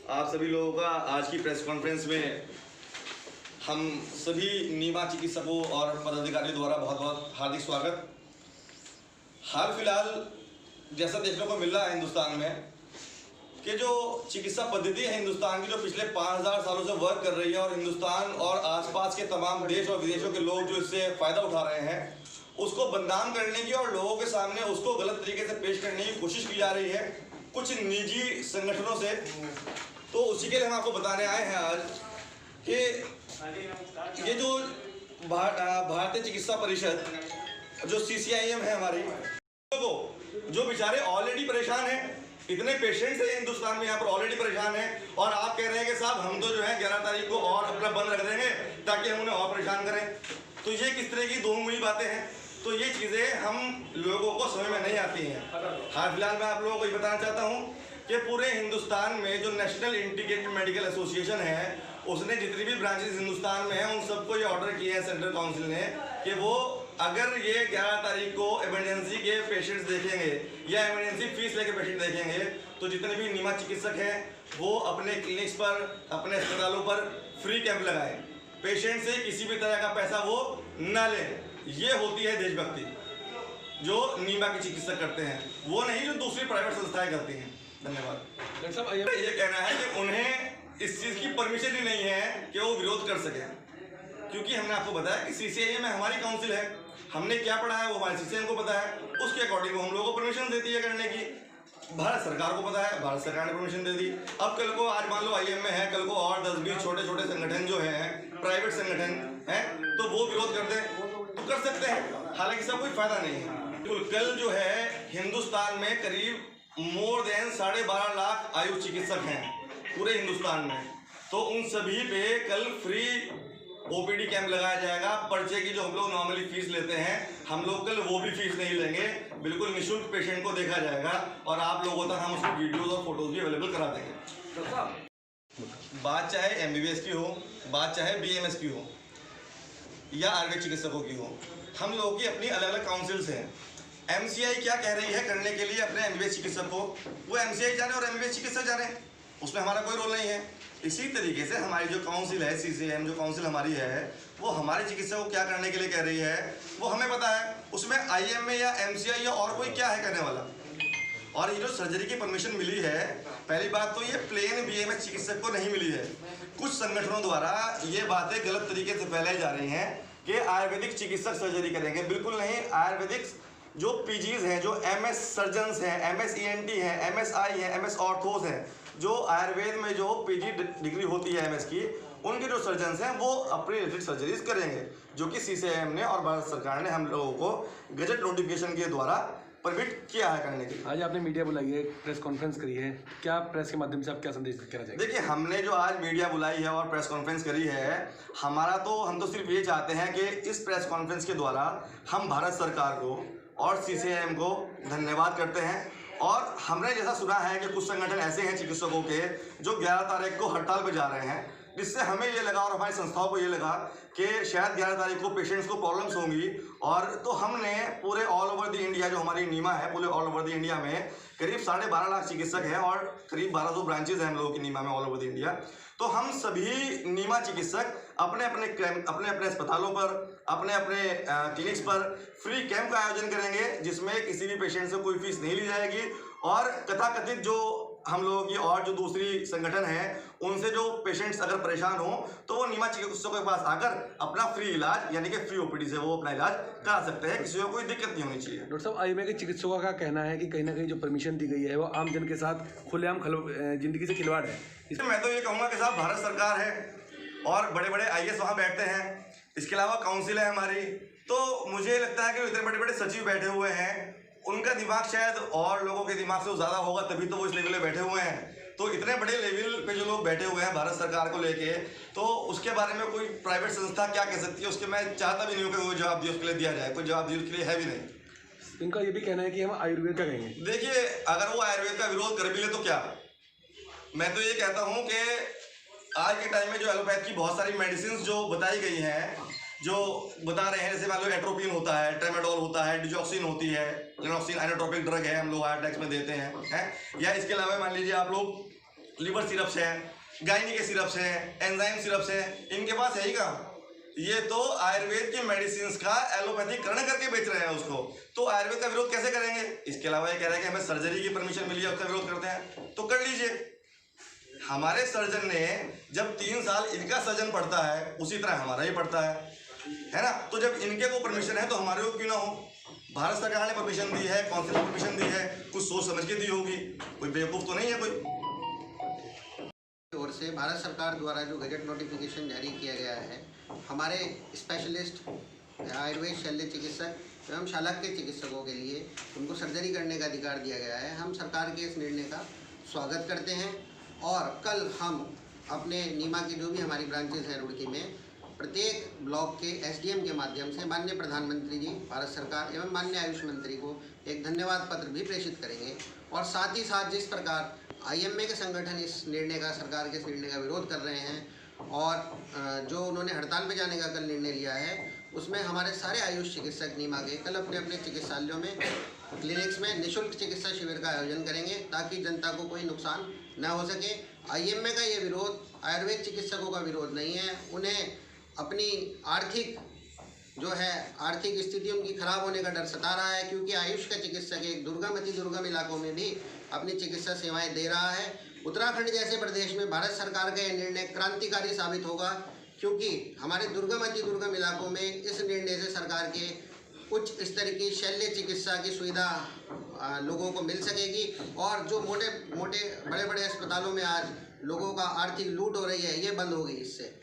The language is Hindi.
आप सभी लोगों का आज की प्रेस कॉन्फ्रेंस में हम सभी नीमा चिकित्सकों और पदाधिकारियों द्वारा बहुत बहुत हार्दिक स्वागत। हाल फिलहाल जैसा देखने को मिल रहा है हिंदुस्तान में कि जो चिकित्सा पद्धति है हिंदुस्तान की, जो पिछले 5000 सालों से वर्क कर रही है और हिंदुस्तान और आसपास के तमाम देश और विदेशों के लोग जो इससे फ़ायदा उठा रहे हैं, उसको बदनाम करने की और लोगों के सामने उसको गलत तरीके से पेश करने की कोशिश की जा रही है कुछ निजी संगठनों से। तो उसी के लिए हम आपको बताने आए हैं आज कि ये जो भारतीय चिकित्सा परिषद जो CCIM है हमारी, को जो बेचारे ऑलरेडी परेशान हैं, इतने पेशेंट्स हैं हिंदुस्तान में यहाँ पर ऑलरेडी परेशान हैं, और आप कह रहे हैं कि साहब हम तो जो है 11 तारीख को और अपना बंद रख देंगे ताकि हम उन्हें और परेशान करें। तो ये किस तरह की दो मुही बातें हैं? तो ये चीज़ें हम लोगों को समझ में नहीं आती हैं। हाल फिलहाल मैं आप लोगों को ये बताना चाहता हूँ कि पूरे हिंदुस्तान में जो नेशनल इंटीग्रेटेड मेडिकल एसोसिएशन है, उसने जितनी भी ब्रांचेस हिंदुस्तान में हैं उन सबको ये ऑर्डर किए हैं सेंट्रल काउंसिल ने कि वो अगर ये 11 तारीख को इमरजेंसी के पेशेंट्स देखेंगे या इमरजेंसी फीस लेके पेशेंट देखेंगे, तो जितने भी नीमा चिकित्सक हैं वो अपने क्लिनिक्स पर, अपने अस्पतालों पर फ्री कैंप लगाएं। पेशेंट से किसी भी तरह का पैसा वो ना लें। ये होती है देशभक्ति जो नीमा के चिकित्सक करते हैं, वो नहीं जो दूसरी प्राइवेट संस्थाएं करती हैं। धन्यवाद। डॉक्टर साहब, ये कहना है कि उन्हें इस चीज़ की परमिशन ही नहीं है कि वो विरोध कर सकें, क्योंकि हमने आपको बताया कि CCIM में हमारी काउंसिल है, हमने क्या पढ़ा है वो हमारे CCIM को पता है, उसके अकॉर्डिंग वो हम लोगों को परमिशन देती है करने की। भारत सरकार को पता है, भारत सरकार ने परमिशन दे दी। अब कल को आज मान लो IM में है, कल को और 10-20 छोटे छोटे संगठन जो हैं, प्राइवेट संगठन हैं, तो वो विरोध कर दें तो कर सकते हैं, हालांकि इसका कोई फायदा नहीं है। कल जो है हिंदुस्तान में करीब मोर देन 12.5 लाख आयुष चिकित्सक हैं पूरे हिंदुस्तान में, तो उन सभी पे कल फ्री OPD कैंप लगाया जाएगा। पर्चे की जो हम लोग नॉर्मली फीस लेते हैं, हम लोग कल वो भी फीस नहीं लेंगे, बिल्कुल निःशुल्क पेशेंट को देखा जाएगा और आप लोगों तक हम उसकी वीडियोज और फोटोज भी अवेलेबल करा देंगे। बात चाहे MBBS की हो, बात चाहे BMS की हो या आयुर्वेद चिकित्सकों की हो, हम लोगों की अपनी अलग अलग काउंसिल्स हैं। MCI क्या कह रही है करने के लिए अपने MBBS चिकित्सक को, वो MCI जाने और MBBS चिकित्सक जाने, उसमें हमारा कोई रोल नहीं है। इसी तरीके से हमारी जो काउंसिल है CCIM, जो काउंसिल हमारी है, वो हमारे चिकित्सक को क्या करने के लिए कह रही है वो हमें पता है। उसमें IM में या MCI या और कोई क्या है करने वाला। और ये जो सर्जरी की परमिशन मिली है, पहली बात तो ये प्लेन BMS चिकित्सक को नहीं मिली है। कुछ संगठनों द्वारा ये बातें गलत तरीके से फैलाई जा रही हैं कि आयुर्वेदिक चिकित्सक सर्जरी करेंगे। बिल्कुल नहीं। आयुर्वेदिक जो PGs हैं, जो MS सर्जन्स हैं, MS ENT हैं, MSI हैं, MS ऑर्थोस हैं, जो आयुर्वेद में जो PG डिग्री होती है MS की, उनके जो सर्जन्स हैं वो अपनी रिलेटेड सर्जरीज करेंगे, जो कि CCIM ने और भारत सरकार ने हम लोगों को गजट नोटिफिकेशन के द्वारा परमिट किया है करने के लिए। आज आपने मीडिया बुलाई है, प्रेस कॉन्फ्रेंस करी है, क्या प्रेस के माध्यम से आप क्या संदेश कहना चाहेंगे? देखिए, हमने जो आज मीडिया बुलाई है और प्रेस कॉन्फ्रेंस करी है, हम तो सिर्फ ये चाहते हैं कि इस प्रेस कॉन्फ्रेंस के द्वारा हम भारत सरकार को और CCIM को धन्यवाद करते हैं। और हमने जैसा सुना है कि कुछ संगठन ऐसे हैं चिकित्सकों के जो 11 तारीख को हड़ताल पर जा रहे हैं, जिससे हमें ये लगा और हमारी संस्थाओं को ये लगा कि शायद 11 तारीख को पेशेंट्स को प्रॉब्लम्स होंगी। और तो हमने पूरे ऑल ओवर द इंडिया, जो हमारी नीमा है, पूरे ऑल ओवर द इंडिया में करीब 12.5 लाख चिकित्सक हैं और करीब 1200 ब्रांचेज हैं हम लोगों की नीमा में ऑल ओवर द इंडिया। तो हम सभी नीमा चिकित्सक अपने अपने अस्पतालों पर, अपने क्लिनिक्स पर फ्री कैंप का आयोजन करेंगे, जिसमें किसी भी पेशेंट से कोई फीस नहीं ली जाएगी। और तथाकथित जो हम लोगों की और जो दूसरी संगठन है, उनसे जो पेशेंट्स अगर परेशान हो तो वो नीमा चिकित्सकों के पास आकर अपना फ्री इलाज यानी कि फ्री OPD से वो अपना इलाज करा सकते हैं। किसी को कोई दिक्कत नहीं होनी चाहिए। डॉक्टर साहब, IM के चिकित्सकों का कहना है कि कहीं ना कहीं जो परमिशन दी गई है वो आम जन के साथ खुलेआम जिंदगी से खिलवाड़ है। इसमें मैं तो ये कहूँगा कि साहब भारत सरकार है और बड़े बड़े IAS वहाँ बैठते हैं, इसके अलावा काउंसिल है हमारी, तो मुझे लगता है कि इतने बड़े बड़े सचिव बैठे हुए हैं, उनका दिमाग शायद और लोगों के दिमाग से ज़्यादा होगा, तभी तो वो इस लेवल पे बैठे हुए हैं। तो इतने बड़े लेवल पे जो लोग बैठे हुए हैं भारत सरकार को लेके, तो उसके बारे में कोई प्राइवेट संस्था क्या कह सकती है, उसके मैं चाहता भी नहीं हूँ कि वो जवाब उसके लिए दिया जाए। कोई जवाब उसके लिए है भी नहीं। इनका ये भी कहना है कि हम आयुर्वेद का कहेंगे। देखिए, अगर वो आयुर्वेद का विरोध कर भी ले तो क्या, मैं तो ये कहता हूँ कि आज के टाइम में जो एलोपैथ की बहुत सारी मेडिसिन जो बताई गई हैं, जो बता रहे हैं, जैसे मान लो एट्रोपिन होता है, ट्रेमाडोल होता है, डिजॉक्सिन होती है, लेनोक्सिन आइनोट्रोपिक ड्रग है, हम लोग हार्ट अटैक्स में देते हैं, या इसके अलावा मान लीजिए आप लोग लीवर सिरप्स हैं, गायनी के सिरप्स हैं, एंजाइम सिरप्स हैं, इनके पास है ही कहाँ? ये तो आयुर्वेद की मेडिसिन का एलोपैथीकरण करके बेच रहे हैं उसको, तो आयुर्वेद का विरोध कैसे करेंगे? इसके अलावा ये कह रहे हैं कि हमें सर्जरी की परमिशन मिली है, उसका विरोध करते हैं, तो कर लीजिए। हमारे सर्जन ने जब 3 साल इनका सर्जन पढ़ता है उसी तरह हमारा ही पढ़ता है ना? तो जब इनके को परमिशन है तो हमारे को क्यों ना हो? भारत सरकार ने परमिशन दी है, काउंसिल ने परमिशन दी है, कुछ सोच समझ के दी होगी, कोई बेवकूफ़ तो नहीं है कोई। ओर से भारत सरकार द्वारा जो गजट नोटिफिकेशन जारी किया गया है, हमारे स्पेशलिस्ट आयुर्वेद शल्य चिकित्सक एवं शालाक्य चिकित्सकों के लिए उनको सर्जरी करने का अधिकार दिया गया है। हम सरकार के इस निर्णय का स्वागत करते हैं और कल हम अपने नीमा की जो भी हमारी ब्रांचेज हैं रुड़की में, प्रत्येक ब्लॉक के एसडीएम के माध्यम से माननीय प्रधानमंत्री जी, भारत सरकार एवं माननीय आयुष मंत्री को एक धन्यवाद पत्र भी प्रेषित करेंगे। और साथ ही साथ जिस प्रकार आईएमए के संगठन इस निर्णय का, सरकार के इस निर्णय का विरोध कर रहे हैं और जो उन्होंने हड़ताल पे जाने का कल निर्णय लिया है, उसमें हमारे सारे आयुष चिकित्सक नीमा के कल अपने अपने चिकित्सालयों में, क्लिनिक्स में निःशुल्क चिकित्सा शिविर का आयोजन करेंगे ताकि जनता को कोई नुकसान न हो सके। आईएमए का ये विरोध आयुर्वेद चिकित्सकों का विरोध नहीं है, उन्हें अपनी आर्थिक जो है आर्थिक स्थिति उनकी खराब होने का डर सता रहा है, क्योंकि आयुष का चिकित्सक एक दुर्गम इलाकों में भी अपनी चिकित्सा सेवाएं दे रहा है। उत्तराखंड जैसे प्रदेश में भारत सरकार का यह निर्णय क्रांतिकारी साबित होगा, क्योंकि हमारे अति दुर्गम इलाकों में इस निर्णय से सरकार के उच्च स्तर की शल्य चिकित्सा की सुविधा लोगों को मिल सकेगी और जो बड़े बड़े अस्पतालों में आज लोगों का आर्थिक लूट हो रही है, ये बंद होगी इससे।